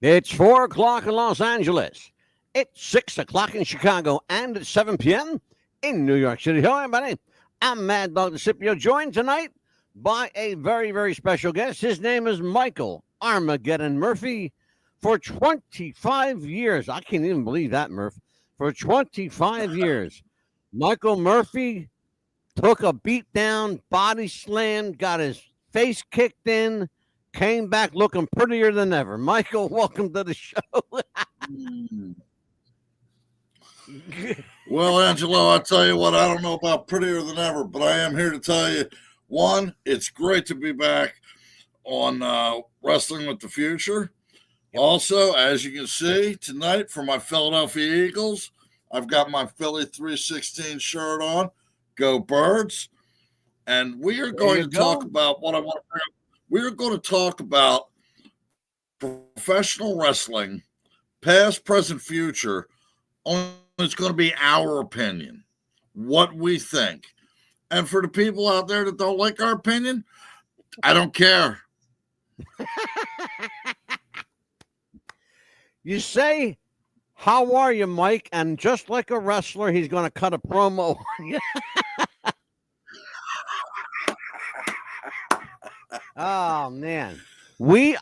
It's 4 o'clock in Los Angeles. It's 6 o'clock in Chicago, and it's 7 p.m. in New York City. Hello, everybody. I'm MadDog the Scipio, joined tonight by a very, very special guest. His name is Michael Armageddon Murphy. For 25 years, I can't even believe that, Murph. For 25 years, Michael Murphy took a beat down, body slammed, got his face kicked in, came back looking prettier than ever. Michael, welcome to the show. Well, Angelo, I'll tell you what, I don't know about prettier than ever, but I am here to tell you, one, it's great to be back on Wrestling with the Future. Also, as you can see, tonight for my Philadelphia Eagles, I've got my Philly 316 shirt on. Go Birds. And we are going to talk about what I want to bring up. We are going to talk about professional wrestling, past, present, future. It's going to be our opinion, what we think. And for the people out there that don't like our opinion, I don't care. You say, how are you, Mike? And just like a wrestler, he's going to cut a promo. Oh, man.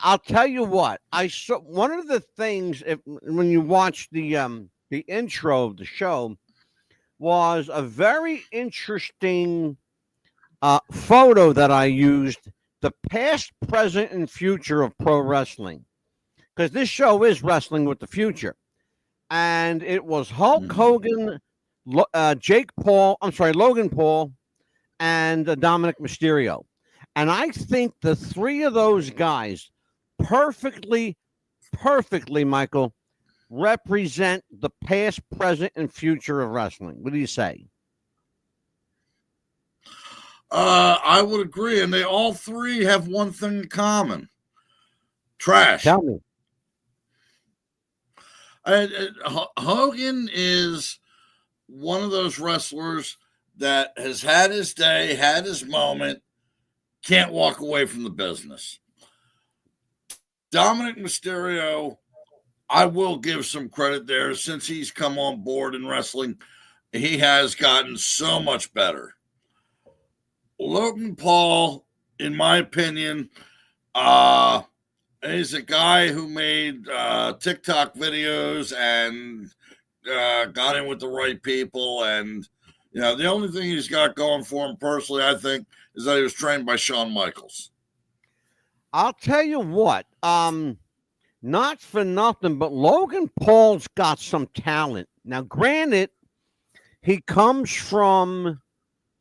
I'll tell you what, I saw one of the things when you watch the intro of the show was a very interesting photo that I used, the past, present, and future of pro wrestling. Because this show is Wrestling with the Future. And it was Hulk Hogan, Logan Paul, and Dominic Mysterio. And I think the three of those guys perfectly, Michael, represent the past, present, and future of wrestling. What do you say? I would agree. And they all three have one thing in common. Trash. Tell me. Hogan is one of those wrestlers that has had his day, had his moment, can't walk away from the business. Dominic Mysterio, I will give some credit there. Since he's come on board in wrestling, he has gotten so much better. Logan Paul, in my opinion, he's a guy who made TikTok videos and got in with the right people. And, you know, the only thing he's got going for him personally, I think, is that he was trained by Shawn Michaels. I'll tell you what, not for nothing, but Logan Paul's got some talent. Now, granted, he comes from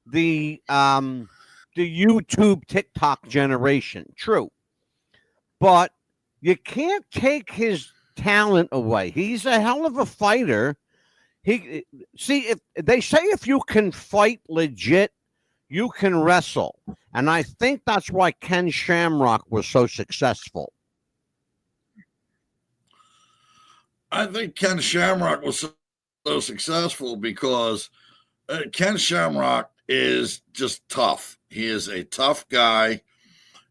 the YouTube TikTok generation. True. But you can't take his talent away. He's a hell of a fighter. If they say if you can fight legit, you can wrestle. And I think that's why Ken Shamrock was so successful. I think Ken Shamrock was so successful because Ken Shamrock is just tough. He is a tough guy.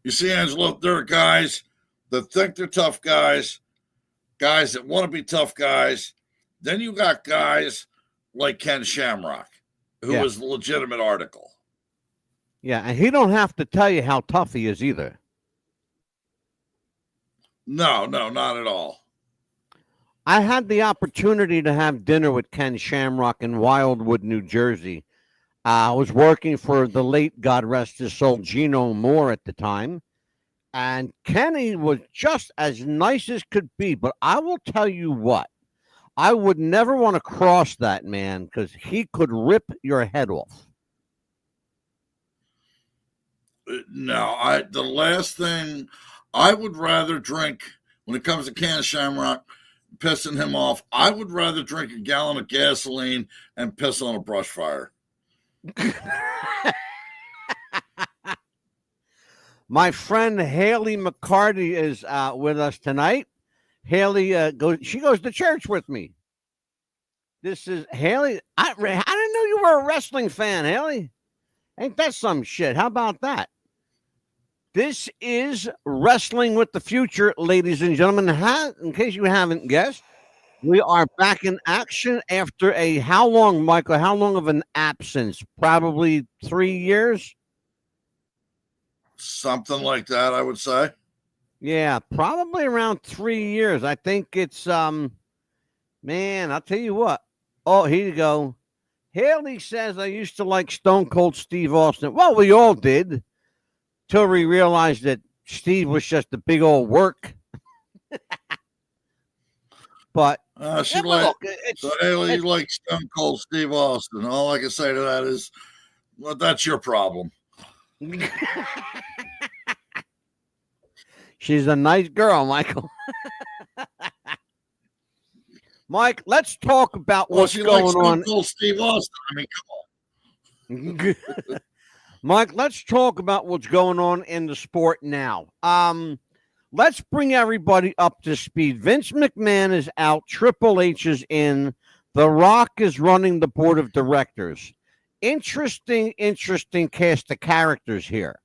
You see, Angelo, there are guys that think they're tough guys that want to be tough guys. Then you got guys like Ken Shamrock, who is a legitimate article. Yeah, and he don't have to tell you how tough he is either. No, not at all. I had the opportunity to have dinner with Ken Shamrock in Wildwood, New Jersey. I was working for the late, God rest his soul, Gino Moore at the time. And Kenny was just as nice as could be. But I will tell you what, I would never want to cross that man because he could rip your head off. No, the last thing I would rather drink when it comes to Ken Shamrock, pissing him off, I would rather drink a gallon of gasoline and piss on a brush fire. My friend Haley McCarty is with us tonight. Haley she goes to church with me. This is Haley. I didn't know you were a wrestling fan, Haley. Ain't that some shit? How about that? This is Wrestling with the Future, ladies and gentlemen. In case you haven't guessed, we are back in action after how long, Michael? How long of an absence? Probably 3 years? Something like that, I would say. Yeah, probably around 3 years. I think it's, man, I'll tell you what. Oh, here you go. Haley says, I used to like Stone Cold Steve Austin. Well, we all did. Till we realized that Steve was just a big old work. But She so Haley, you like Stone Cold Steve Austin. All I can say to that is, well, that's your problem. She's a nice girl, Michael. Mike, let's talk about what's going on. Stone Cold Steve Austin. I mean, come on. Mike, let's talk about what's going on in the sport now. Let's bring everybody up to speed. Vince McMahon is out. Triple H is in. The Rock is running the board of directors. Interesting cast of characters here.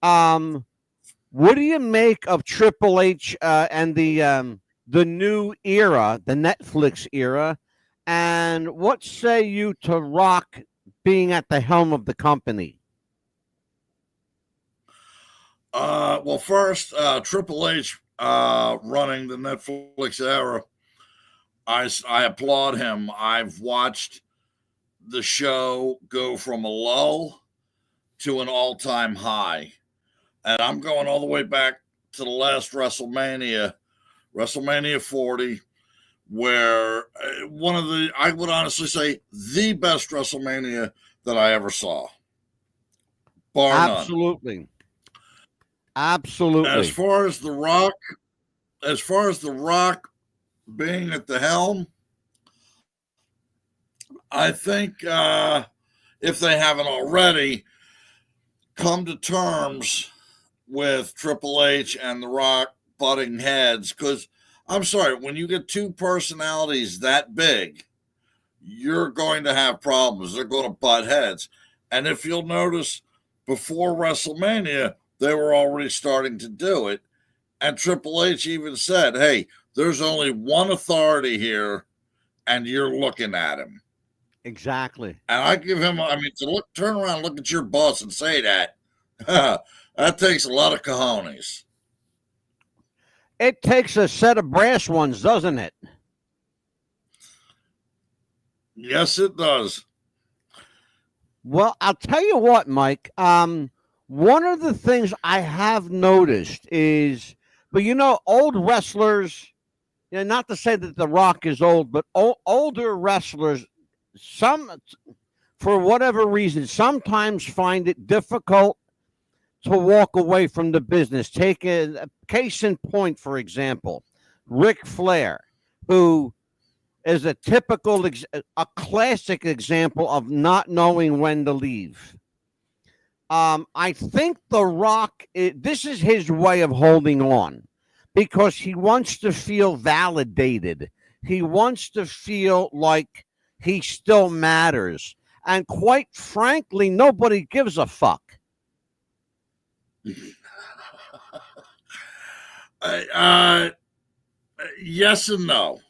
What do you make of Triple H and the new era, the Netflix era? And what say you to Rock being at the helm of the company? Well, first, Triple H running the Netflix era, I applaud him. I've watched the show go from a lull to an all-time high. And I'm going all the way back to the last WrestleMania 40, where I would honestly say, the best WrestleMania that I ever saw. Bar none. Absolutely. As far as The Rock being at the helm, I think if they haven't already come to terms with Triple H and The Rock butting heads, because I'm sorry, when you get two personalities that big, you're going to have problems. They're going to butt heads. And if you'll notice, before WrestleMania, they were already starting to do it. And Triple H even said, hey, there's only one authority here, and you're looking at him. Exactly. And I give him, turn around, look at your boss and say that. That takes a lot of cojones. It takes a set of brass ones, doesn't it? Yes, it does. Well, I'll tell you what, Mike. One of the things I have noticed is, old wrestlers, not to say that The Rock is old, but older wrestlers, for whatever reason, sometimes find it difficult to walk away from the business. Take a case in point, for example, Ric Flair, who is a classic example of not knowing when to leave. I think The Rock, this is his way of holding on because he wants to feel validated. He wants to feel like he still matters. And quite frankly, nobody gives a fuck. Yes and no.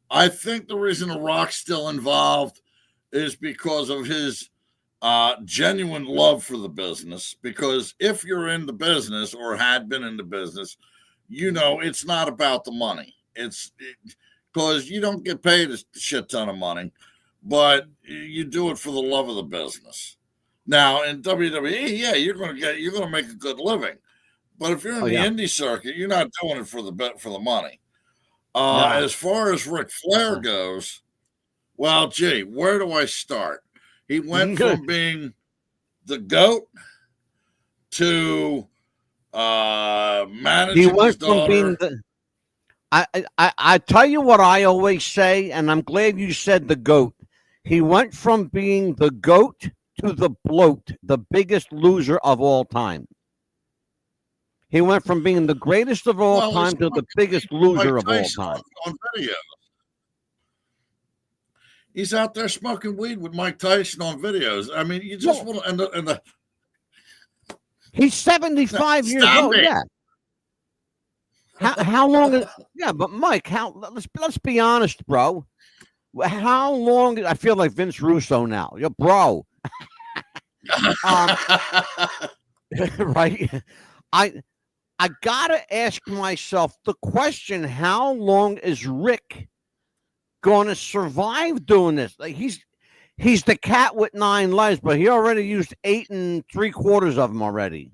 I think the reason The Rock's still involved is because of his genuine love for the business. Because if you're in the business or had been in the business, it's not about the money. It's because you don't get paid a shit ton of money, but you do it for the love of the business. Now in WWE, yeah, you're going to make a good living, but if you're in the indie circuit, you're not doing it for the money. As far as Ric Flair goes, well, gee, where do I start? He went from being the GOAT to managing he went his daughter. From being I tell you what I always say, and I'm glad you said the GOAT. He went from being the GOAT to the bloat, the biggest loser of all time. He went from being the greatest of all time to the biggest loser of all time. On video. He's out there smoking weed with Mike Tyson on videos. I mean, you just want to He's 75 years Stop old. it. Yeah. How long? Yeah, but Mike, let's be honest, bro. How long? I feel like Vince Russo now. Yo, bro. Right. I gotta ask myself the question: how long is Rick going to survive doing this? Like he's the cat with 9 lives, but he already used 8 3/4 of them already.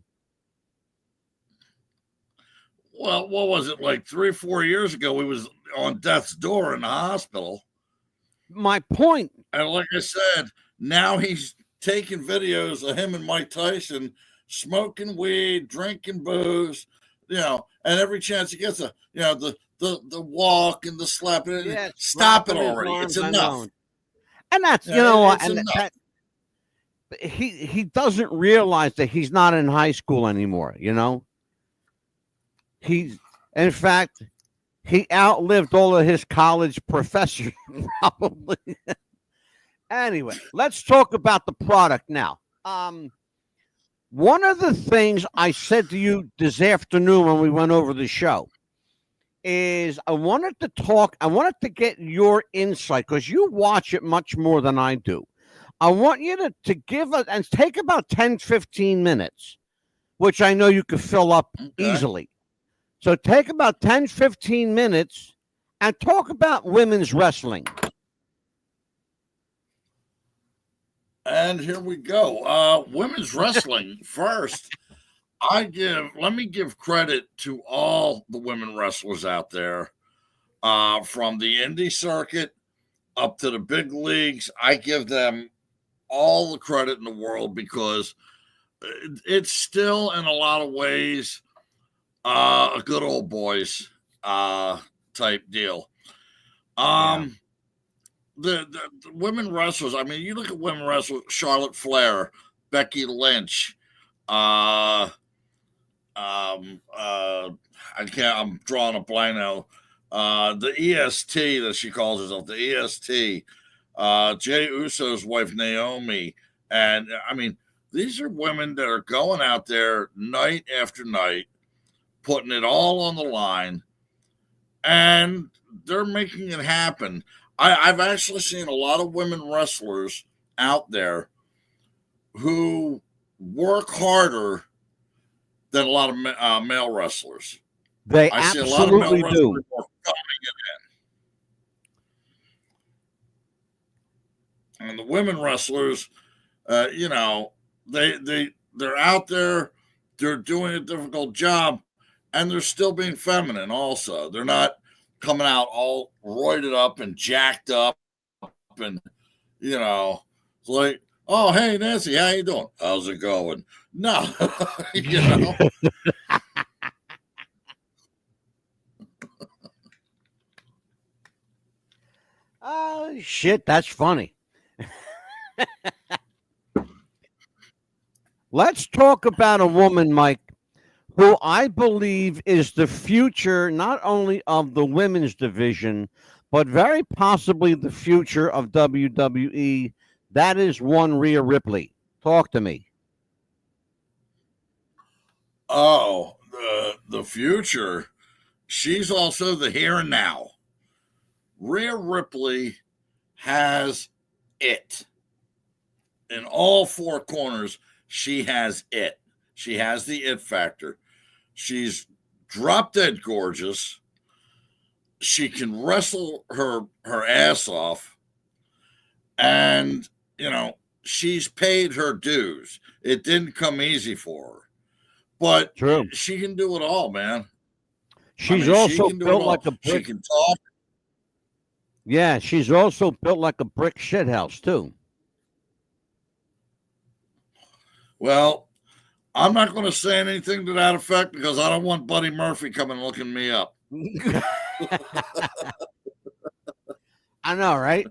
Well, what was it, like 3 or 4 years ago? He was on death's door in the hospital. My point. And like I said, now he's taking videos of him and Mike Tyson smoking weed, drinking booze, and every chance he gets the walk and the slapping. Yeah, stop it already. It's enough. And that's he doesn't realize that he's not in high school anymore. In fact, he outlived all of his college professors, probably. Anyway, let's talk about the product now. One of the things I said to you this afternoon when we went over the show is I wanted to get your insight because you watch it much more than I do. I want you to give us and take about 10, 15 minutes, which I know you could fill up easily. So take about 10, 15 minutes and talk about women's wrestling. And here we go. Women's wrestling first. Let me give credit to all the women wrestlers out there, from the indie circuit up to the big leagues. I give them all the credit in the world because it's still, in a lot of ways, a good old boys type deal. The women wrestlers, I mean, you look at women wrestlers, Charlotte Flair, Becky Lynch, I'm drawing a blank now. The EST that she calls herself, the EST, Jey Uso's wife, Naomi. And I mean, these are women that are going out there night after night, putting it all on the line, and they're making it happen. I've actually seen a lot of women wrestlers out there who work harder than a lot of male wrestlers. They I see absolutely a lot of male wrestlers do. who are coming in. And the women wrestlers, they're out there, they're doing a difficult job, and they're still being feminine also. They're not coming out all roided up and jacked up and, it's like, oh, hey, Nancy, how you doing? How's it going? No, Oh, shit, that's funny. Let's talk about a woman, Mike, who I believe is the future not only of the women's division, but very possibly the future of WWE. That is one Rhea Ripley. Talk to me. Oh, the future. She's also the here and now. Rhea Ripley has it. In all 4 corners, she has it. She has the it factor. She's drop dead gorgeous. She can wrestle her ass off. And, she's paid her dues. It didn't come easy for her. But True. She can do it all, man. She's also built like a brick. She can talk. Yeah, she's also built like a brick shithouse, too. Well, I'm not going to say anything to that effect because I don't want Buddy Murphy coming looking me up. I know, right?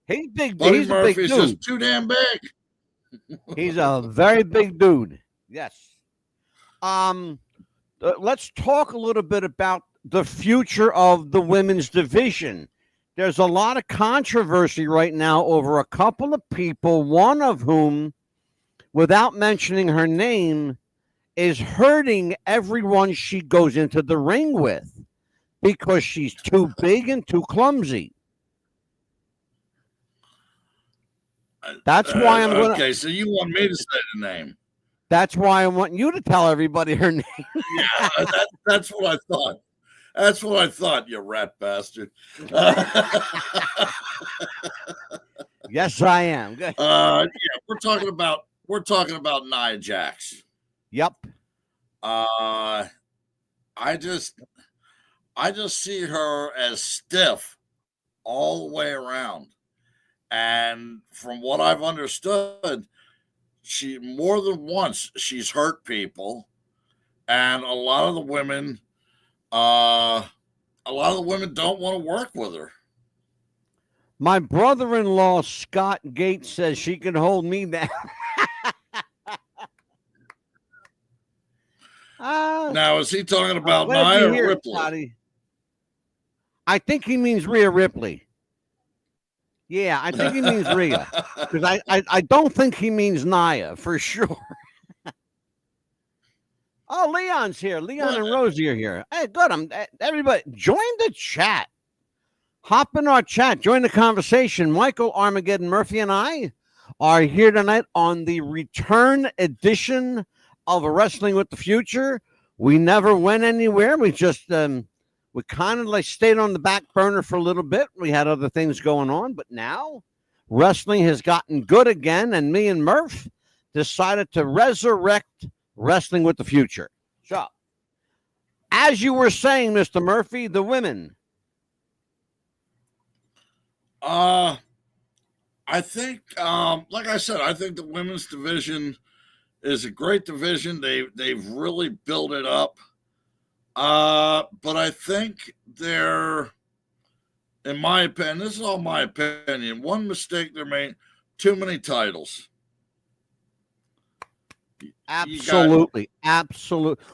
He's big. Buddy Murphy's just too damn big. He's a very big dude. Yes. Let's talk a little bit about the future of the women's division. There's a lot of controversy right now over a couple of people, one of whom without mentioning her name, is hurting everyone she goes into the ring with because she's too big and too clumsy. That's why I'm going to. Okay, so you want me to say the name? That's why I want you to tell everybody her name. Yeah, that's what I thought. That's what I thought, you rat bastard. Yes, I am. Good. Yeah, we're talking about Nia Jax. Yep. I just see her as stiff all the way around. And from what I've understood, she more than once she's hurt people, and a lot of the women don't want to work with her. My brother-in-law Scott Gates says she can hold me down. Now, is he talking about Nia or Ripley? Scotty. I think he means Rhea Ripley. Yeah, I think he means Rhea. Because I don't think he means Nia, for sure. Oh, Leon's here. Leon and Rosie are here. Hey, good. Everybody, join the chat. Hop in our chat. Join the conversation. Michael, Armageddon, Murphy, and I are here tonight on the return edition of Wrestling with the Future. We never went anywhere. We just... we kind of like stayed on the back burner for a little bit. We had other things going on, but now wrestling has gotten good again, and me and Murph decided to resurrect Wrestling with the Future. So, as you were saying, Mr. Murphy, the women. I think, like I said, I think the women's division is a great division. They've really built it up. But I think they're, in my opinion, this is all my opinion, one mistake they made, too many titles. Absolutely.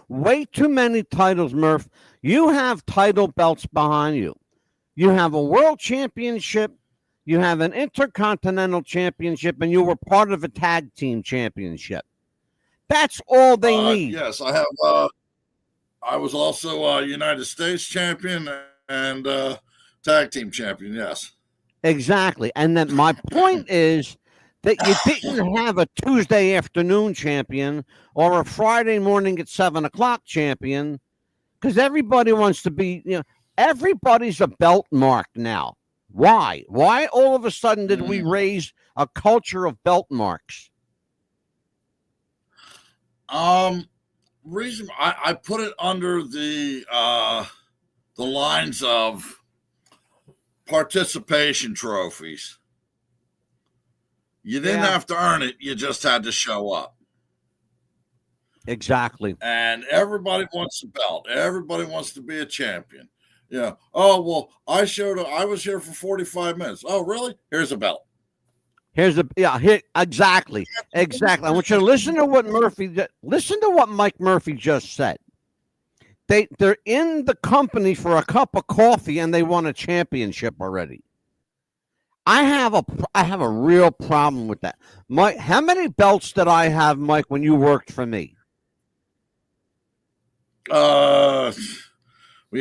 Way too many titles, Murph. You have title belts behind you. You have a world championship, you have an intercontinental championship, and you were part of a tag team championship. That's all they need. Yes, I have... I was also a United States champion and tag team champion, yes. Exactly. And then my point is that you didn't have a Tuesday afternoon champion or a Friday morning at 7 o'clock champion, because everybody wants to be, everybody's a belt mark now. Why? Why all of a sudden did we raise a culture of belt marks? Reason I put it under the lines of participation trophies. You didn't have to earn it, you just had to show up. Exactly. And everybody wants a belt. Everybody wants to be a champion. Yeah. Oh, well, I was here for 45 minutes. Oh, really? Here's a belt. Exactly. I want you to listen to what Mike Murphy just said. They're in the company for a cup of coffee and they won a championship already. I have a real problem with that. Mike, how many belts did I have, Mike, when you worked for me? We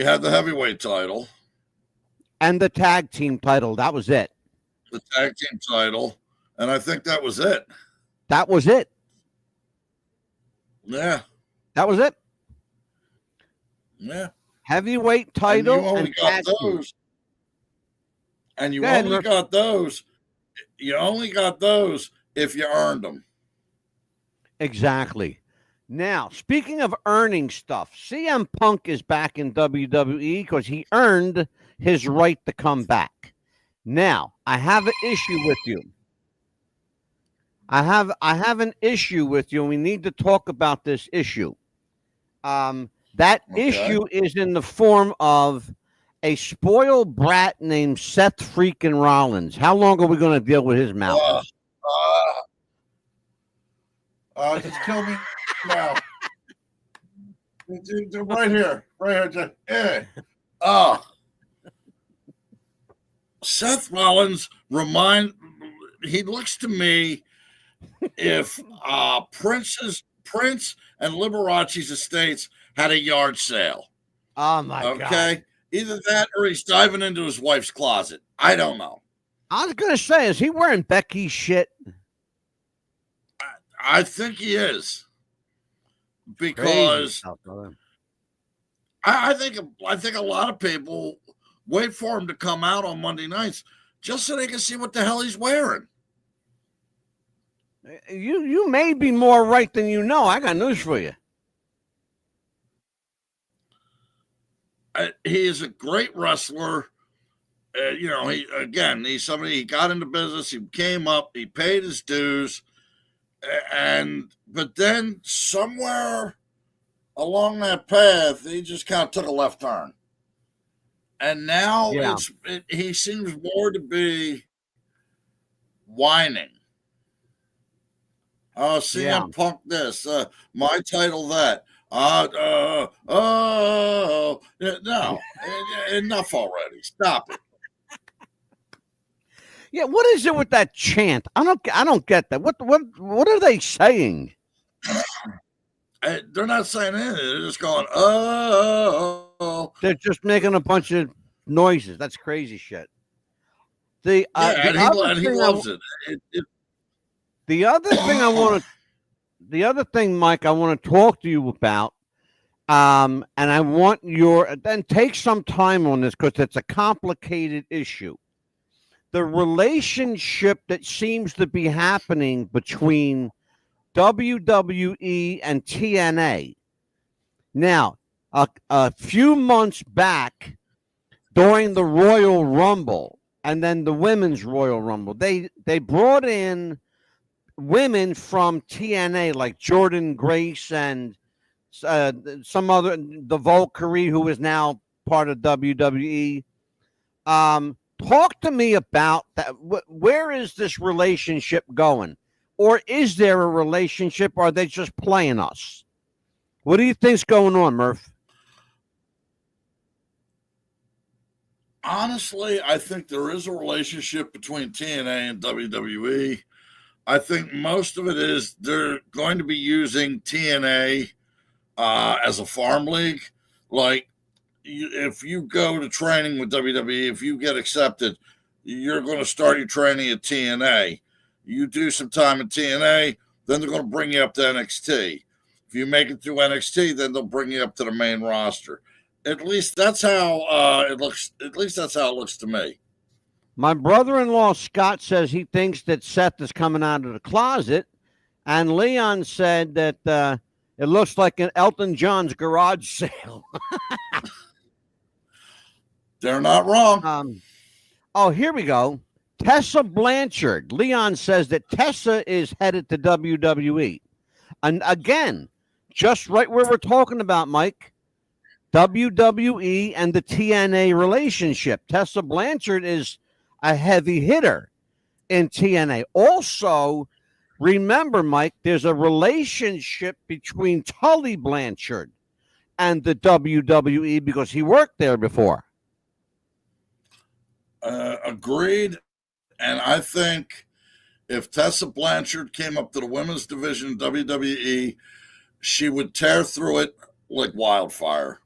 had the heavyweight title and the tag team title. That was it. The tag team title. And I think that was it. That was it. Yeah. That was it. Yeah. Heavyweight title. And you only got those. And you only got those. You only got those if you earned them. Exactly. Now, speaking of earning stuff, CM Punk is back in WWE because he earned his right to come back. Now, I have an issue with you. I have an issue with you, and we need to talk about this issue. That issue is in the form of a spoiled brat named Seth freaking Rollins. How long are we going to deal with his mouth? Just kill me now. Right here. Seth Rollins he looks to me if Prince and Liberace's estates had a yard sale. Oh my God. Okay. Either that or he's diving into his wife's closet. I don't know. I was gonna say, is he wearing Becky's shit? I think he is. Crazy Because stuff, brother. I think a lot of people wait for him to come out on Monday nights just so they can see what the hell he's wearing. You may be more right than you know. I got news for you. He is a great wrestler. He's somebody, he got into business, he came up, he paid his dues, but then somewhere along that path, he just kind of took a left turn. And now he seems more to be whining. Oh, CM Punk this, my title that. No, enough already. Stop it. Yeah, what is it with that chant? I don't get that. What are they saying? They're not saying anything. They're just going, oh. They're just making a bunch of noises. That's crazy shit. He loves it. The other thing, Mike, I want to talk to you about, and I want then take some time on this because it's a complicated issue. The relationship that seems to be happening between WWE and TNA. Now, a few months back, during the Royal Rumble and then the Women's Royal Rumble, they brought in women from TNA like Jordan Grace and some other, the Valkyrie, who is now part of WWE. Talk to me about that. Where is this relationship going? Or is there a relationship? Or are they just playing us? What do you think's going on, Murph? Honestly, I think there is a relationship between TNA and WWE. I think most of it is they're going to be using TNA as a farm league. Like, if you go to training with WWE, if you get accepted, you're going to start your training at TNA. You do some time at TNA, then they're going to bring you up to NXT. If you make it through NXT, then they'll bring you up to the main roster. At least that's how it looks. At least that's how it looks to me. My brother-in-law, Scott, says he thinks that Seth is coming out of the closet. And Leon said that it looks like an Elton John's garage sale. They're not wrong. Here we go. Tessa Blanchard. Leon says that Tessa is headed to WWE. And again, just right where we're talking about, Mike, WWE and the TNA relationship. Tessa Blanchard is a heavy hitter in TNA. Also, remember, Mike, there's a relationship between Tully Blanchard and the WWE because he worked there before. Agreed. And I think if Tessa Blanchard came up to the women's division in WWE, she would tear through it like wildfire.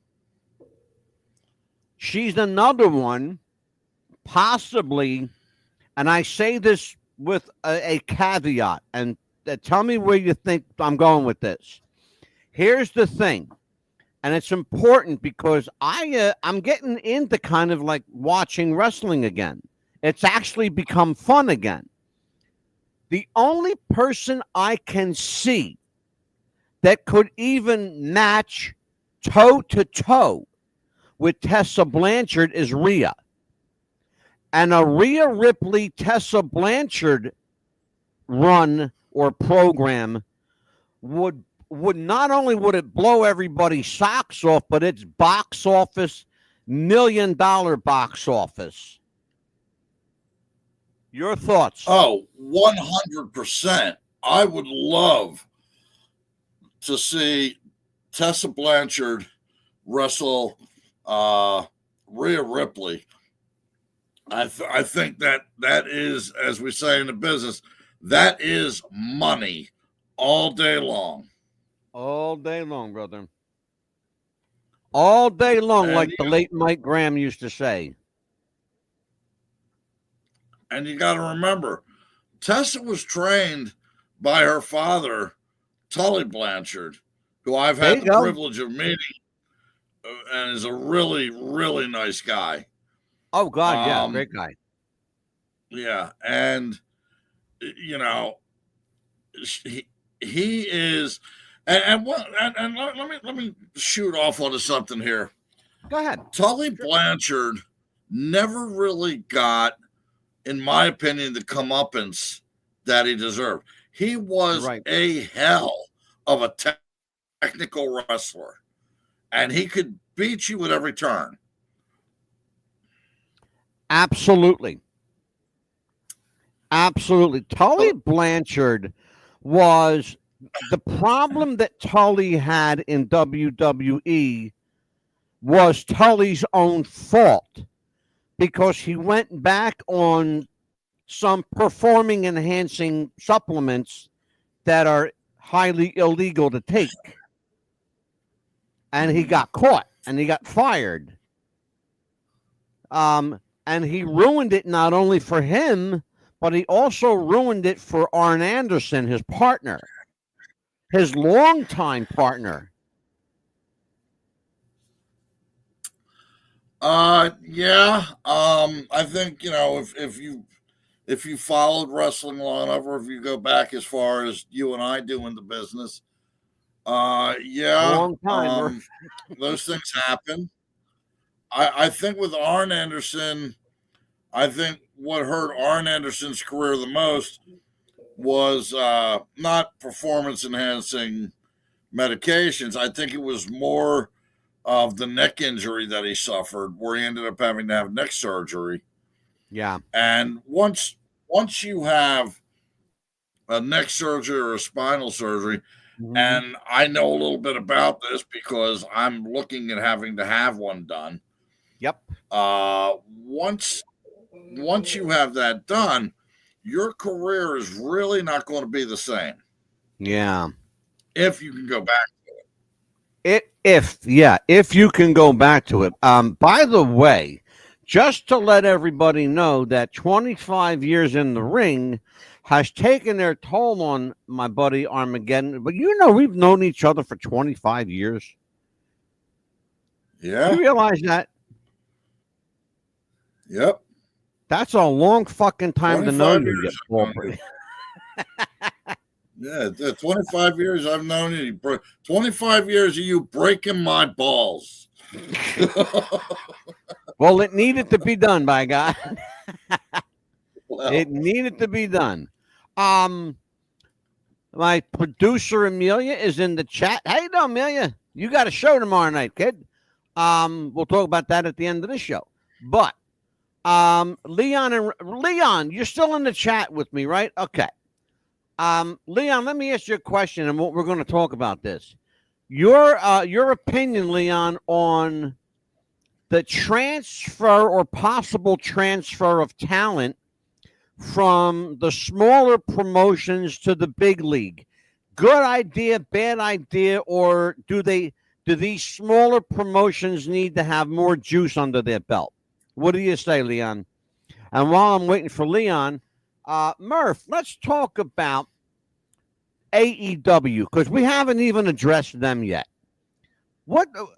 She's another one, possibly, and I say this with a caveat, and tell me where you think I'm going with this. Here's the thing, and it's important because I'm getting into kind of like watching wrestling again. It's actually become fun again. The only person I can see that could even match toe to toe with Tessa Blanchard is Rhea. And a Rhea Ripley, Tessa Blanchard run or program would not only would it blow everybody's socks off, but it's box office, $1 million box office. Your thoughts? Oh, 100%. I would love to see Tessa Blanchard wrestle Rhea Ripley. I think that is, as we say in the business, That is money all day long. All day long, brother. All day long, And like the late Mike Graham used to say. And you got to remember, Tessa was trained by her father, Tully Blanchard, who I've had the privilege of meeting, and is a really, really nice guy. Oh, God, yeah, great guy. Yeah, and, you know, he is, and let me shoot off onto something here. Go ahead. Tully Blanchard never really got, in my opinion, the comeuppance that he deserved. He was a hell of a technical wrestler, and he could beat you at every turn. Absolutely. Absolutely. Tully Blanchard was the problem that Tully had in WWE was Tully's own fault, because he went back on some performing enhancing supplements that are highly illegal to take. And he got caught and he got fired. And he ruined it not only for him, but he also ruined it for Arn Anderson, his partner, his longtime partner. Yeah. I think, you know, if you followed wrestling long enough, or if you go back as far as you and I do in the business, yeah, long time, those things happen. I think with Arn Anderson, I think what hurt Arn Anderson's career the most was not performance enhancing medications. I think it was more of the neck injury that he suffered, where he ended up having to have neck surgery. Yeah. And once you have a neck surgery or a spinal surgery, and I know a little bit about this because I'm looking at having to have one done. Yep. Once you have that done, your career is really not going to be the same. Yeah. If you can go back to it. If you can go back to it. By the way, just to let everybody know that 25 years in the ring has taken their toll on my buddy Armageddon. But you know, we've known each other for 25 years. Yeah. You realize that? Yep. That's a long fucking time to know you. Yeah, 25 years I've known you. 25 years of you breaking my balls. Well, it needed to be done, by God. Well, it needed to be done. My producer Amelia is in the chat. How you doing, Amelia? You got a show tomorrow night, kid. We'll talk about that at the end of the show. But Leon, you're still in the chat with me, right? Okay. Leon, let me ask you a question, and we're going to talk about this. Your opinion, Leon, on the transfer or possible transfer of talent from the smaller promotions to the big league. Good idea, bad idea, or do these smaller promotions need to have more juice under their belt? What do you say, Leon? And while I'm waiting for Leon, Murph, let's talk about AEW, because we haven't even addressed them yet.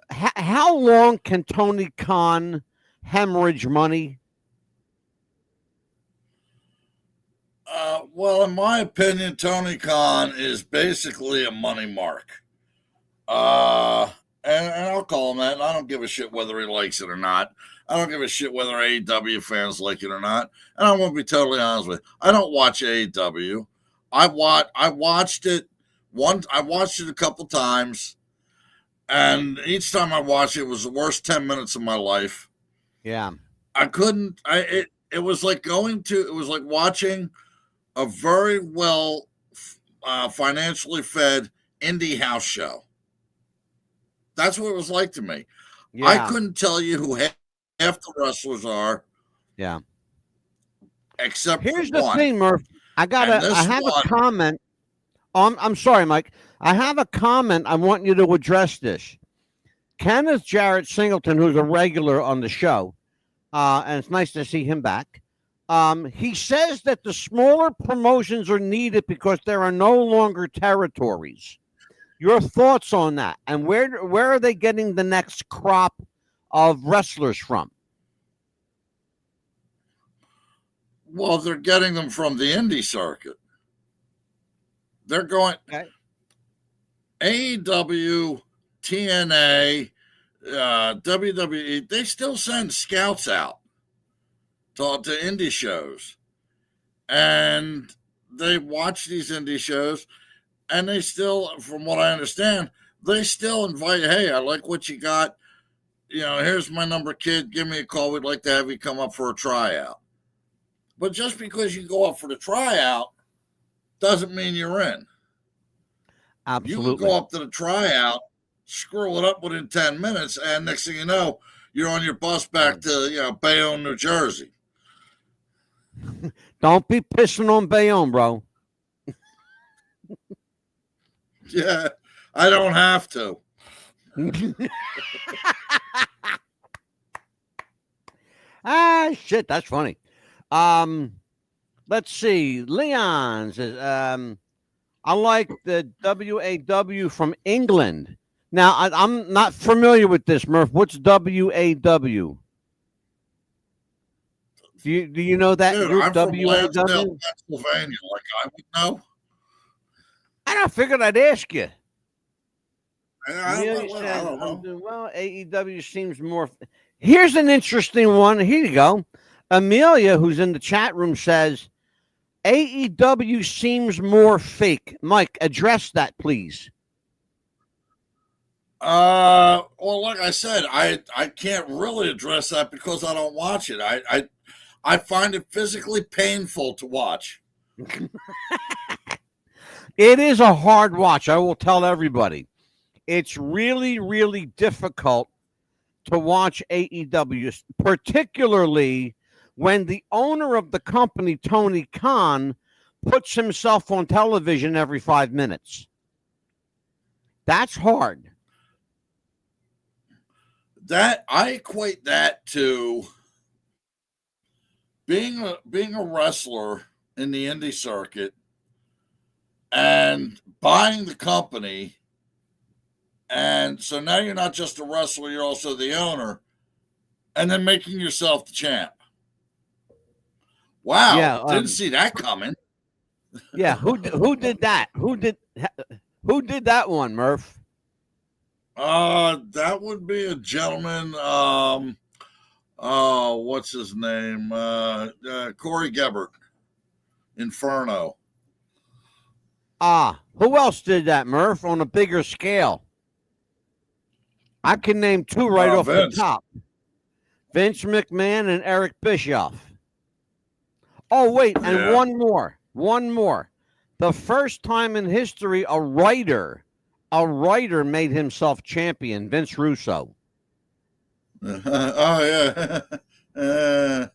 How long can Tony Khan hemorrhage money? Well, in my opinion, Tony Khan is basically a money mark. And I'll call him that. And I don't give a shit whether he likes it or not. I don't give a shit whether AEW fans like it or not. And I won't be totally honest with you. I don't watch AEW. I watched it once. I watched it a couple times, and each time I watched it, it was the worst 10 minutes of my life. Yeah, I couldn't. It was like watching a very well financially fed indie house show. That's what it was like to me. Yeah. I couldn't tell you who half the wrestlers are. Yeah. Except here's for the thing, Murph. I have a comment. I'm sorry, Mike. I have a comment. I want you to address this. Kenneth Jarrett Singleton, who's a regular on the show, and it's nice to see him back. He says that the smaller promotions are needed because there are no longer territories. Your thoughts on that? And where are they getting the next crop of wrestlers from? Well, they're getting them from the indie circuit. They're going AEW, TNA, WWE. They still send scouts out to indie shows, and they watch these indie shows, and they still, from what I understand, they still invite. Hey, I like what you got. Here's my number, kid. Give me a call. We'd like to have you come up for a tryout. But just because you go up for the tryout doesn't mean you're in. Absolutely. You can go up to the tryout, screw it up within 10 minutes, and next thing you know, you're on your bus back to Bayonne, New Jersey. Don't be pissing on Bayonne, bro. Yeah, I don't have to. Shit, that's funny. Let's see. Leon says, I like the WAW from England. Now, I'm not familiar with this, Murph. What's WAW? Do you know that? Dude, I'm from Lansdale, Pennsylvania. Like I would know. I figured I'd ask you. I don't know. Well, AEW seems more. Here's an interesting one. Here you go. Amelia, who's in the chat room, says AEW seems more fake. Mike, address that, please. Well, like I said, I can't really address that because I don't watch it. I find it physically painful to watch. It is a hard watch. I will tell everybody. It's really, really difficult to watch AEW, particularly when the owner of the company, Tony Khan, puts himself on television every 5 minutes. That's hard. That I equate that to being a wrestler in the indie circuit and buying the company. And so now you're not just a wrestler, you're also the owner, and then making yourself the champ. Wow. Yeah, didn't see that coming. Yeah, who did that? Who did that one, Murph? That would be a gentleman, what's his name? Corey Gebert. Inferno. Who else did that, Murph, on a bigger scale? I can name two right off Vince. the top. Vince McMahon and Eric Bischoff. Oh, wait, and one more. The first time in history a writer made himself champion, Vince Russo. Oh, yeah.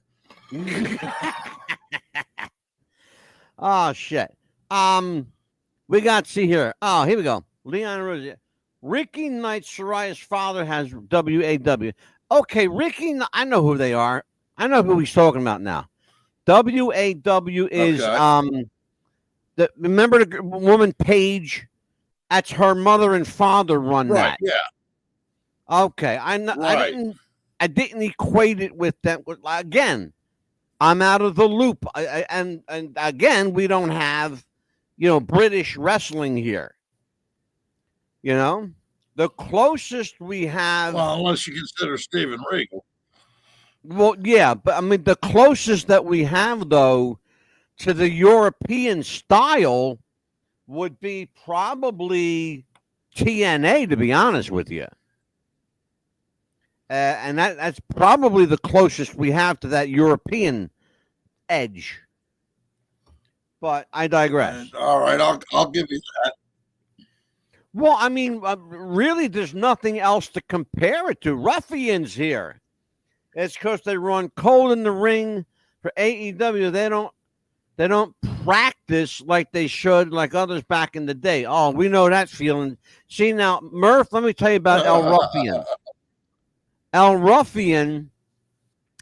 Oh, shit. We got, see here. Oh, here we go. Leon Rose. Ricky Knight, Soraya's father, has WAW. Okay, Ricky, I know who they are. I know who he's talking about now. WAW is, remember the woman Paige? That's her mother and father run that. Yeah. Okay, I didn't equate it with that. Again, I'm out of the loop. And again, we don't have, British wrestling here. The closest we have. Well, unless you consider Steven Regal. Well, yeah, but I mean, the closest that we have, though, to the European style would be probably TNA, to be honest with you. And that's probably the closest we have to that European edge. But I digress. All right, I'll give you that. Well, I mean, really, there's nothing else to compare it to. Ruffians here. It's because they run cold in the ring for AEW. They don't practice like they should, like others back in the day. Oh, we know that feeling. See now, Murph, let me tell you about El Ruffian. El Ruffian,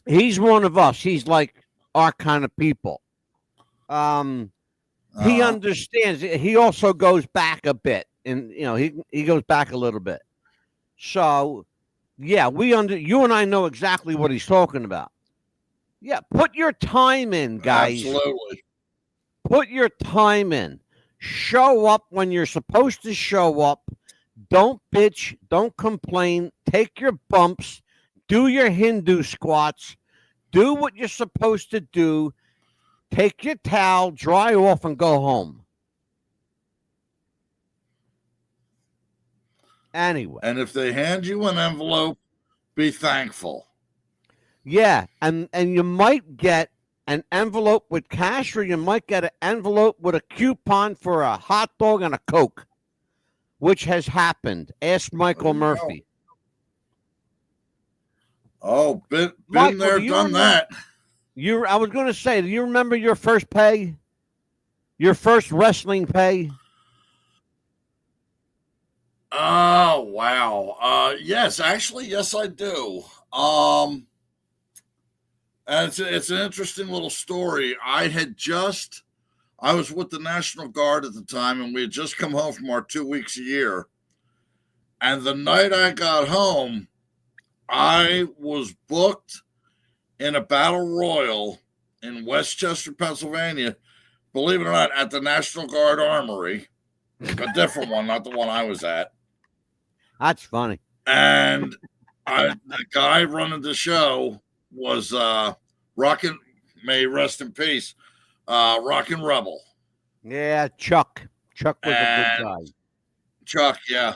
he's one of us. He's like our kind of people. He understands. He also goes back a bit, and he goes back a little bit. So, yeah, you and I know exactly what he's talking about. Yeah, put your time in, guys. Absolutely. Put your time in. Show up when you're supposed to show up. Don't bitch. Don't complain. Take your bumps. Do your Hindu squats. Do what you're supposed to do. Take your towel, dry off, and go home. Anyway. And if they hand you an envelope, be thankful. Yeah, and you might get an envelope with cash, or you might get an envelope with a coupon for a hot dog and a Coke, which has happened. Ask Michael Murphy. Oh, been Michael, there, done that. I was going to say, do you remember your first pay? Your first wrestling pay? Oh, wow. Yes, actually, yes, I do. And it's an interesting little story. I was with the National Guard at the time, and we had just come home from our 2 weeks a year. And the night I got home, I was booked in a battle royal in Westchester, Pennsylvania, believe it or not, at the National Guard Armory, a different one, not the one I was at. That's funny. And the guy running the show was Rockin', may rest in peace, Rockin' Rebel. Yeah, Chuck. Chuck was a good guy. Chuck, yeah.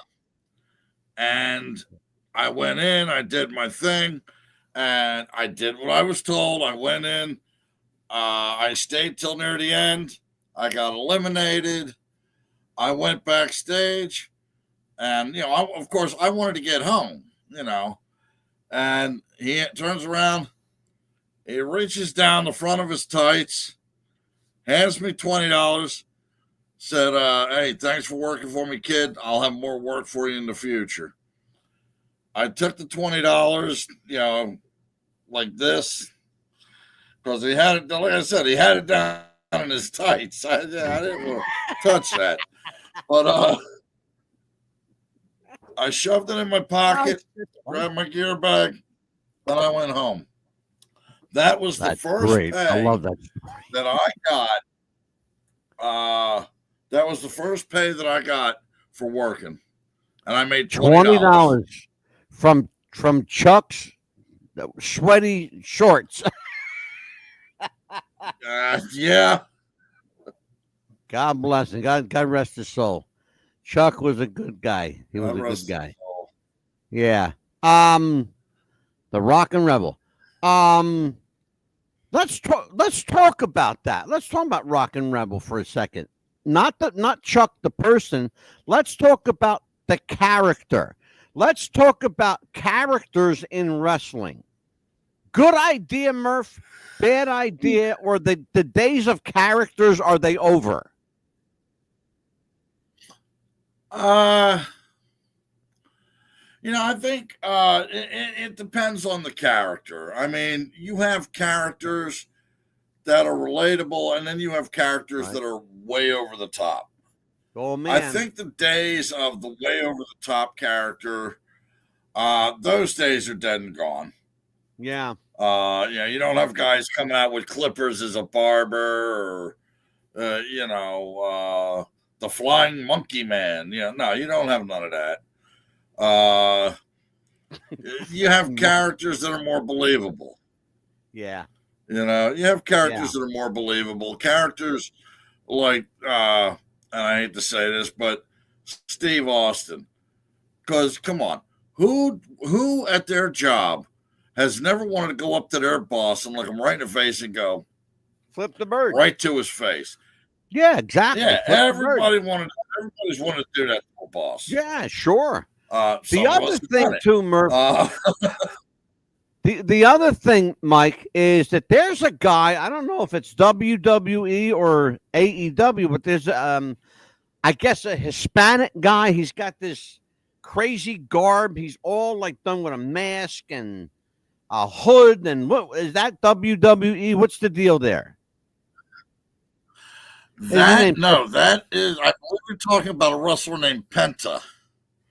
And I went in, I did my thing, and I did what I was told. I went in, I stayed till near the end. I got eliminated. I went backstage, and, of course, I wanted to get home, and he turns around, he reaches down the front of his tights, hands me $20, said, hey, thanks for working for me, kid. I'll have more work for you in the future. I took the $20, like this, because he had it, like I said, he had it down in his tights. I didn't want to touch that. But I shoved it in my pocket, grabbed my gear bag, then I went home. That was the first pay I love that I got. That was the first pay that I got for working, and I made $20 from Chuck's sweaty shorts. Yeah. God bless him. God rest his soul. Chuck was a good guy. He was a good guy. Yeah. The Rockin' Rebel. Let's talk about that. Let's talk about Rockin' Rebel for a second. Not Chuck the person. Let's talk about the character. Let's talk about characters in wrestling. Good idea, Murph. Bad idea, or the days of characters, are they over? I think it depends on the character. I mean, you have characters that are relatable, and then you have characters that are way over the top. Oh, man. I think the days of the way over the top character, those days are dead and gone. Yeah. You don't have guys coming out with clippers as a barber, or the flying monkey man. No, you don't have none of that. You have characters that are more believable. Yeah. You have characters that are more believable. Characters like, and I hate to say this, but Steve Austin. Because, come on, who at their job has never wanted to go up to their boss and look him right in the face and go, flip the bird right to his face? Yeah, exactly. Yeah, everybody's wanted to do that to a boss. Yeah, sure. The other thing too, Murph. The other thing, Mike, is that there's a guy. I don't know if it's WWE or AEW, but there's I guess a Hispanic guy. He's got this crazy garb. He's all like done with a mask and a hood. And what is that? WWE? What's the deal there? That is. I believe you're talking about a wrestler named Penta.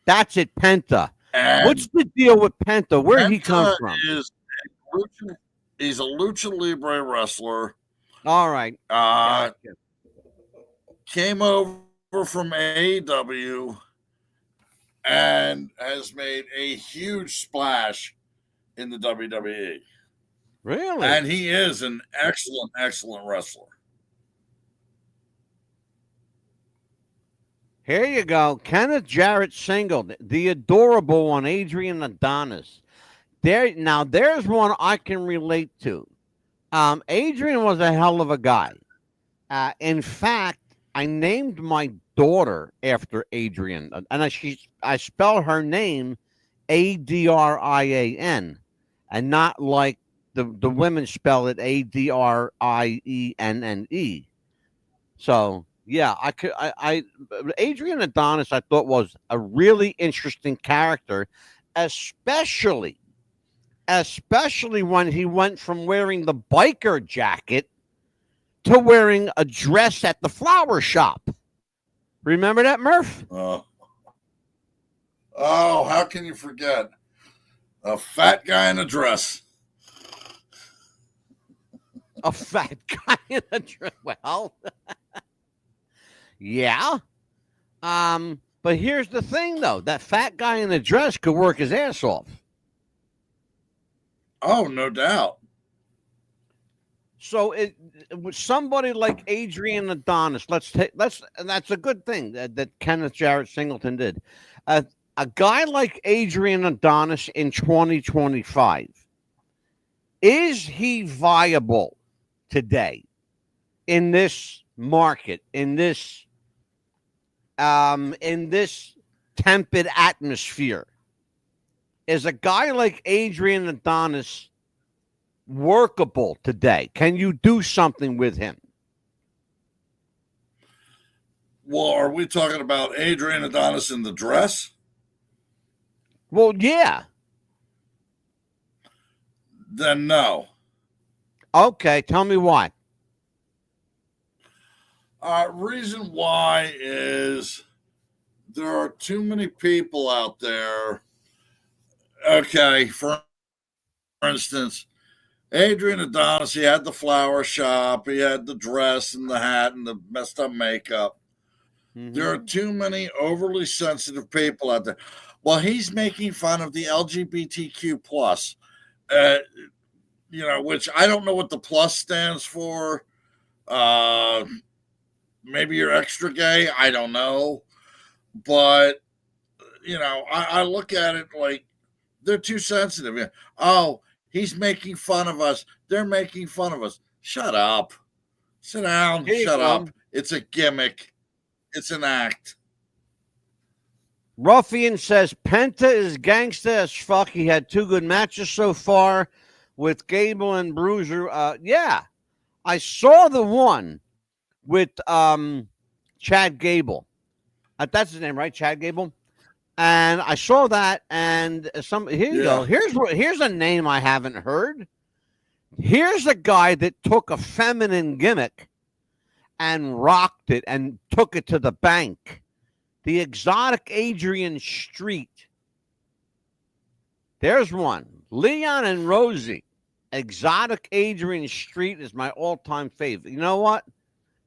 That's it, Penta. And what's the deal with Penta? Where he come from? He's a lucha libre wrestler. All right. Gotcha. Came over from AEW and has made a huge splash in the WWE. Really? And he is an excellent, excellent wrestler. Here you go. Kenneth Jarrett singled the adorable one, Adrian Adonis. There's one I can relate to. Adrian was a hell of a guy. In fact, I named my daughter after Adrian, and I spell her name Adrian, and not like the women spell it Adrienne. So yeah, Adrian Adonis I thought was a really interesting character, especially when he went from wearing the biker jacket to wearing a dress at the flower shop. Remember that, Murph? Oh, how can you forget? A fat guy in a dress. A fat guy in a dress. Well, yeah. But here's the thing, though. That fat guy in the dress could work his ass off. Oh, no doubt. So with somebody like Adrian Adonis, and that's a good thing that Kenneth Jarrett Singleton did. A guy like Adrian Adonis in 2025, is he viable today in this market, in this tepid atmosphere? Is a guy like Adrian Adonis workable today? Can you do something with him? Well, are we talking about Adrian Adonis in the dress? Well, yeah. Then no. Okay, tell me why. Reason why is there are too many people out there. Okay, for instance, Adrian Adonis, he had the flower shop, he had the dress and the hat and the messed up makeup. Mm-hmm. There are too many overly sensitive people out there. Well, he's making fun of the LGBTQ plus, which I don't know what the plus stands for. Maybe you're extra gay. I don't know. But, I look at it like they're too sensitive. Oh, he's making fun of us. They're making fun of us. Shut up. Sit down. Shut up. It's a gimmick. It's an act. Ruffian says Penta is gangsta as fuck. He had 2 good matches so far with Gable and Bruiser. Yeah, I saw the one with Chad Gable. That's his name, right? Chad Gable. And I saw that, and here you go. Here's a name I haven't heard. Here's a guy that took a feminine gimmick and rocked it and took it to the bank. The Exotic Adrian Street. There's one. Leon and Rosie. Exotic Adrian Street is my all-time favorite. You know what?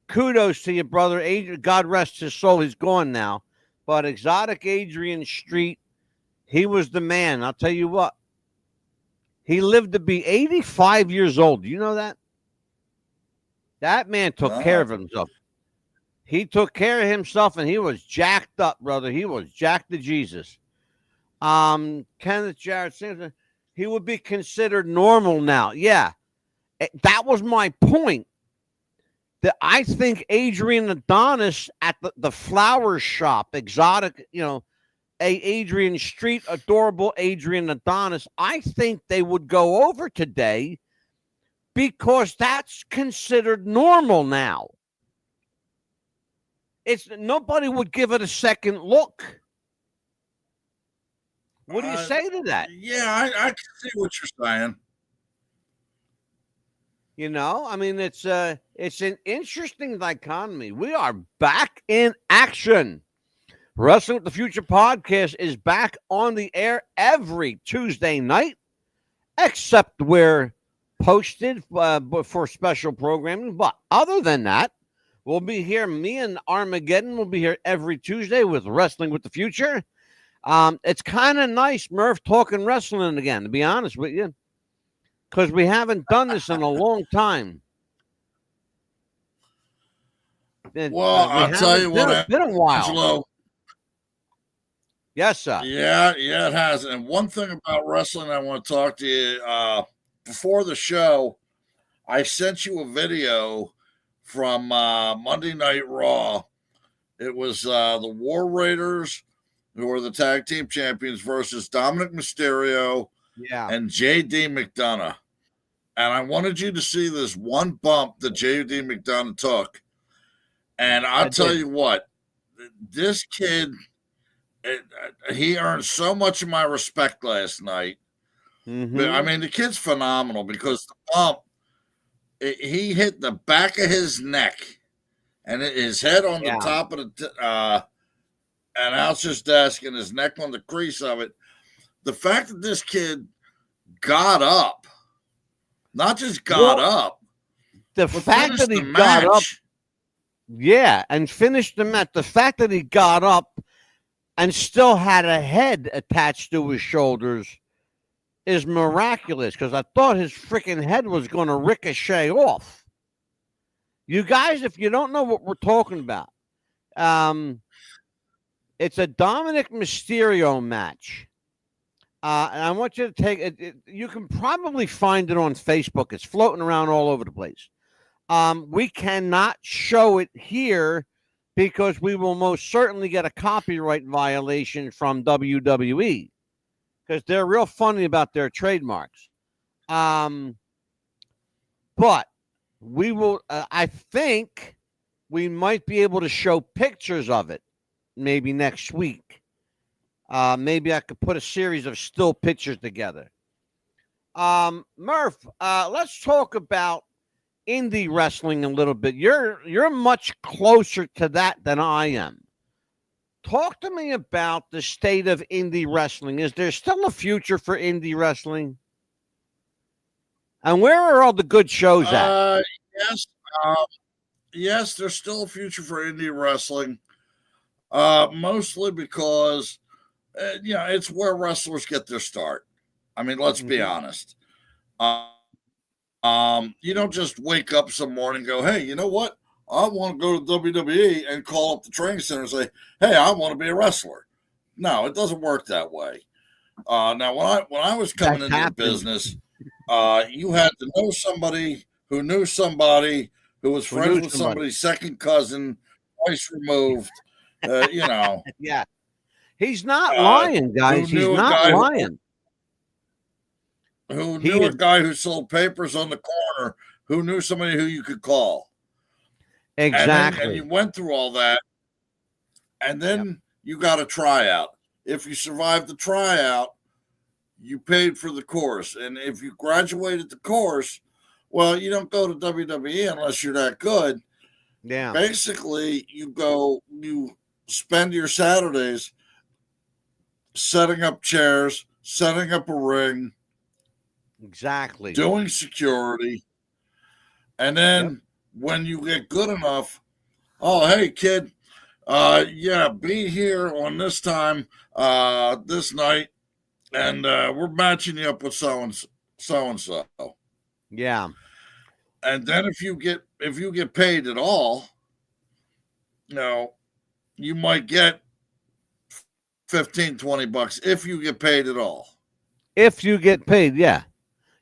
Kudos to your brother. God rest his soul. He's gone now. But Exotic Adrian Street, he was the man. I'll tell you what. He lived to be 85 years old. Do you know that? That man took care of himself. He took care of himself, and he was jacked up, brother. He was jacked to Jesus. Kenneth Jarrett Simpson, he would be considered normal now. Yeah, that was my point. That I think Adrian Adonis at the flower shop, exotic, Adrian Street, adorable Adrian Adonis, I think they would go over today because that's considered normal now. It's nobody would give it a second look. What do you say to that? Yeah, I can see what you're saying. You know, I mean, it's an interesting dichotomy. We are back in action. Wrestling with the Future podcast is back on the air every Tuesday night, except we're posted for special programming. But other than that, we'll be here. Me and Armageddon will be here every Tuesday with Wrestling with the Future. It's kind of nice, Murph, talking wrestling again, to be honest with you, because we haven't done this in a long time. Well, I'll tell you what, it's been a while. Angelo, Yes, sir. Yeah, it has. And one thing about wrestling I want to talk to you, before the show, I sent you a video from Monday Night Raw. It was the War Raiders, who are the tag team champions, versus Dominic Mysterio and J.D. McDonough. And I wanted you to see this one bump that J.D. McDonough took. And I'll tell you what, this kid, he earned so much of my respect last night. Mm-hmm. But, I mean, the kid's phenomenal because the bump, he hit the back of his neck and his head on the top of the announcer's desk and his neck on the crease of it. The fact that this kid got up, not just got up, the fact that he got up, and finished the match. The fact that he got up and still had a head attached to his shoulders is miraculous, because I thought his freaking head was going to ricochet off. You guys, if you don't know what we're talking about, it's a Dominic Mysterio match. And I want you to take it. You can probably find it on Facebook. It's floating around all over the place. We cannot show it here because we will most certainly get a copyright violation from WWE, because they're real funny about their trademarks. But we will, I think we might be able to show pictures of it maybe next week. Maybe I could put a series of still pictures together. Murph, let's talk about indie wrestling a little bit. You're much closer to that than I am. Talk to me about the state of indie wrestling. Is there still a future for indie wrestling? And where are all the good shows at? Yes, there's still a future for indie wrestling. Mostly because, it's where wrestlers get their start. I mean, let's be honest. You don't just wake up some morning and go, hey, you know what? I want to go to WWE and call up the training center and say, hey, I want to be a wrestler. No, it doesn't work that way. Now, when I was coming into the business, you had to know somebody who knew somebody who was friends with somebody's second cousin, twice removed. Yeah. He's not lying, guys. He's not lying. Who knew a guy who sold papers on the corner, who knew somebody who you could call. Exactly. And you went through all that, and then you got a tryout. If you survived the tryout, you paid for the course. And if you graduated the course, well, you don't go to WWE unless you're that good. Yeah. Basically, you spend your Saturdays setting up chairs, setting up a ring. Exactly. Doing security. And then when you get good enough, oh, hey, kid, be here on this time, this night, and we're matching you up with so-and-so. Yeah. And then if you get paid at all, you might get $15-20 if you get paid at all. If you get paid, yeah.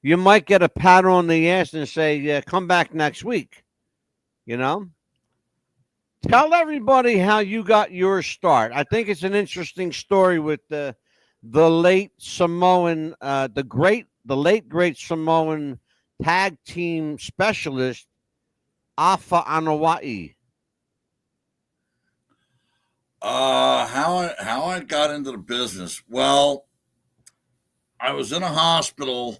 You might get a pat on the ass and say, come back next week. Tell everybody how you got your start. I think it's an interesting story with the late Samoan, the late great Samoan tag team specialist Afa Anawai. How I got into the business? Well, I was in a hospital.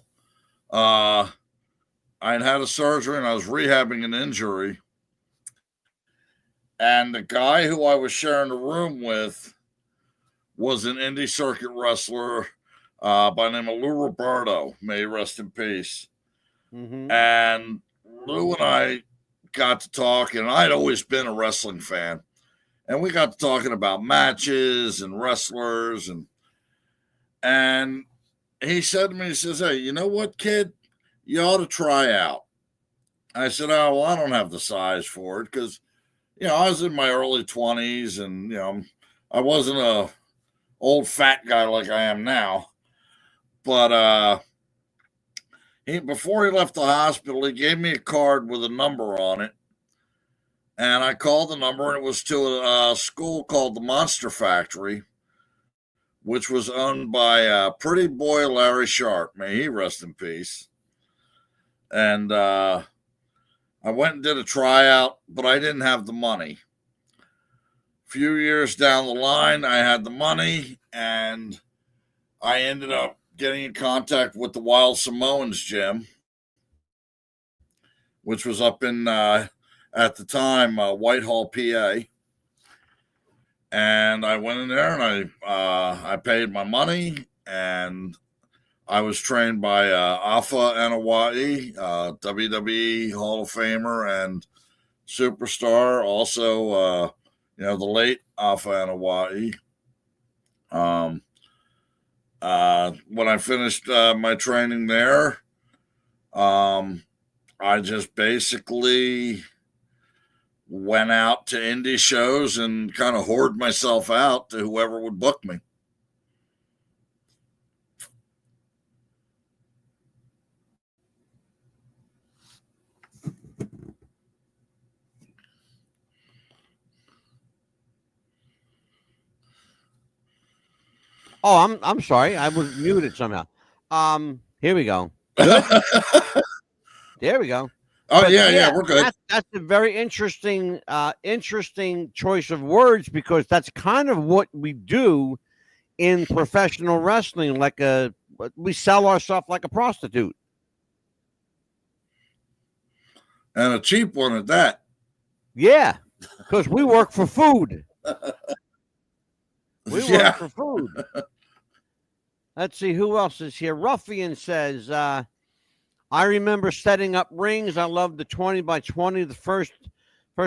I had a surgery and I was rehabbing an injury. And the guy who I was sharing the room with was an indie circuit wrestler by the name of Lou Roberto. May he rest in peace. Mm-hmm. And Lou and I got to talking. I'd always been a wrestling fan. And we got to talking about matches and wrestlers. And he said to me, he says, "Hey, you know what, kid? You ought to try out." I said, "Oh, well, I don't have the size for it," because I was in my early 20s and, I wasn't a old fat guy like I am now. But before he left the hospital, he gave me a card with a number on it. And I called the number, and it was to a school called the Monster Factory, which was owned by pretty boy Larry Sharp. May he rest in peace. And I went and did a tryout, but I didn't have the money. A few years down the line, I had the money, and I ended up getting in contact with the Wild Samoans gym, which was up in, at the time, Whitehall, PA. And I went in there, and I paid my money, and I was trained by Afa Anawai, WWE Hall of Famer and superstar. Also, the late Afa Anawai. When I finished my training there, I just basically went out to indie shows and kind of hoard myself out to whoever would book me. Oh, I'm sorry. I was muted somehow. Here we go. Good. There we go. Oh, But yeah, we're good. That's a very interesting choice of words, because that's kind of what we do in professional wrestling. We sell ourselves like a prostitute. And a cheap one at that. Yeah, because we work for food. We work for food. Let's see who else is here. Ruffian says, I remember setting up rings. I loved the 20 by 20. The first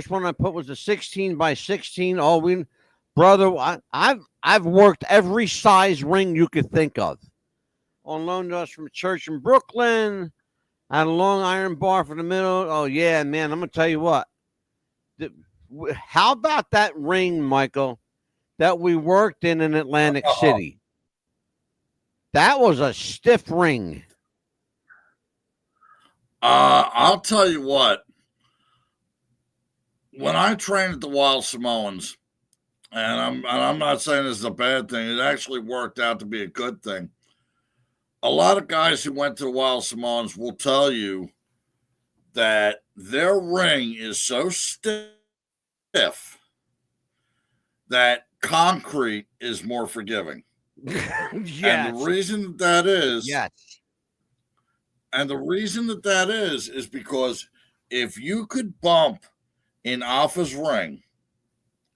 one I put was a 16 by 16. Oh, brother, I've worked every size ring you could think of. On loan to us from a church in Brooklyn. I had a long iron bar for the middle. Oh yeah, man. I'm gonna tell you what. How about that ring, Michael, that we worked in Atlantic City? That was a stiff ring. I'll tell you what. When I trained at the Wild Samoans, and I'm not saying this is a bad thing, it actually worked out to be a good thing. A lot of guys who went to the Wild Samoans will tell you that their ring is so stiff that concrete is more forgiving. Yes. And the reason that is, yes. And the reason that is because if you could bump in Alpha's ring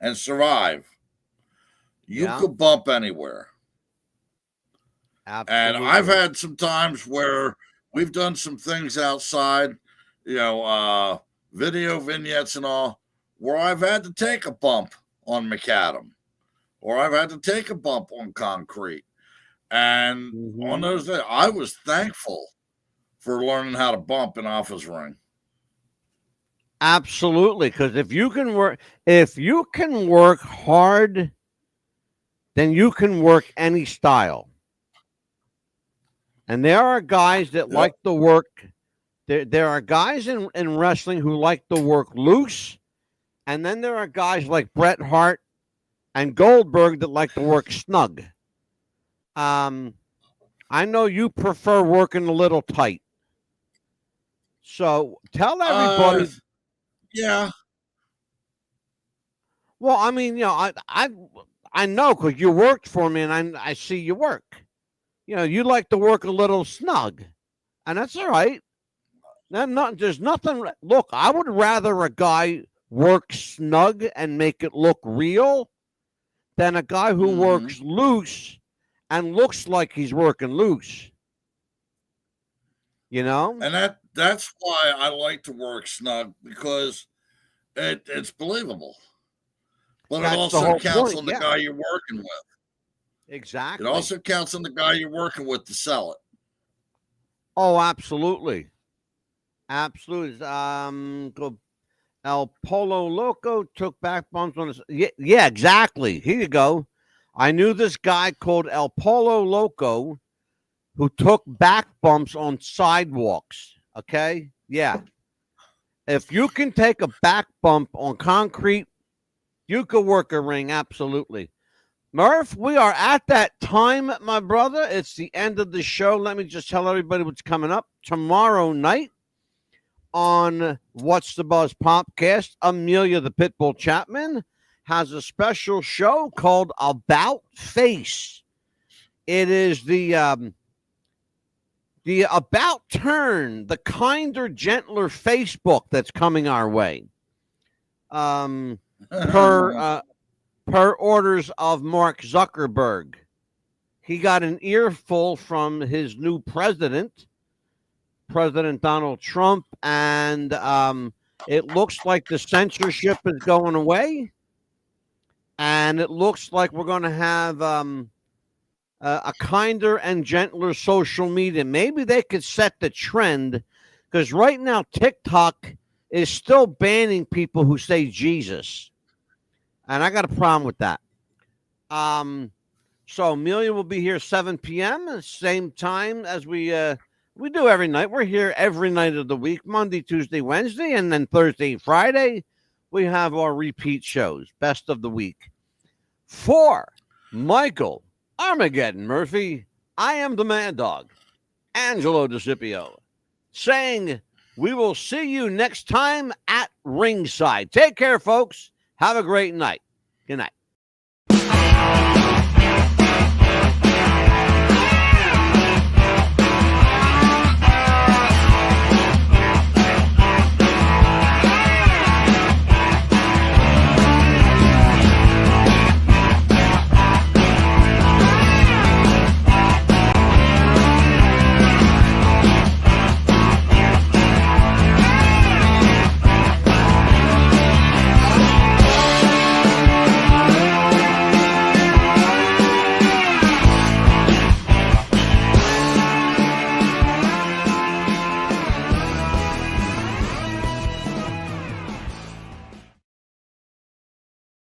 and survive, you could bump anywhere. Absolutely. And I've had some times where we've done some things outside, video vignettes and all, where I've had to take a bump on macadam, or I've had to take a bump on concrete. And on those days, I was thankful for learning how to bump in Alpha's ring. Absolutely, because if you can work hard, then you can work any style. And there are guys that like the work. There are guys in wrestling who like to work loose, And then there are guys like Bret Hart and Goldberg that like to work snug. I know you prefer working a little tight. So tell everybody. Yeah. Well, I mean, I know because you worked for me, and I see you work. You like to work a little snug, and that's all right. There's nothing. Look, I would rather a guy work snug and make it look real than a guy who works loose and looks like he's working loose. And that's why I like to work snug, because it's believable. But it also counts on the guy you're working with. Exactly. It also counts on the guy you're working with to sell it. Oh, absolutely. Absolutely. El Polo Loco took back bumps on his. Yeah, exactly. Here you go. I knew this guy called El Polo Loco who took back bumps on sidewalks. Okay? Yeah. If you can take a back bump on concrete, you could work a ring. Absolutely. Murph, we are at that time, my brother. It's the end of the show. Let me just tell everybody what's coming up tomorrow night on What's the Buzz Popcast. Amelia the Pitbull Chapman has a special show called About Face. It is the About Turn, the kinder, gentler Facebook that's coming our way. Per orders of Mark Zuckerberg. He got an earful from his new president, President Donald Trump, and it looks like the censorship is going away, and it looks like we're going to have a kinder and gentler social media. Maybe they could set the trend, because right now TikTok is still banning people who say Jesus. And I got a problem with that. So Amelia will be here 7 p.m. Same time as we do every night. We're here every night of the week, Monday, Tuesday, Wednesday, and then Thursday, Friday. We have our repeat shows, best of the week. For Michael Armageddon Murphy, I am the MadDog, Angelo DeCipio, saying we will see you next time at ringside. Take care, folks. Have a great night. Good night.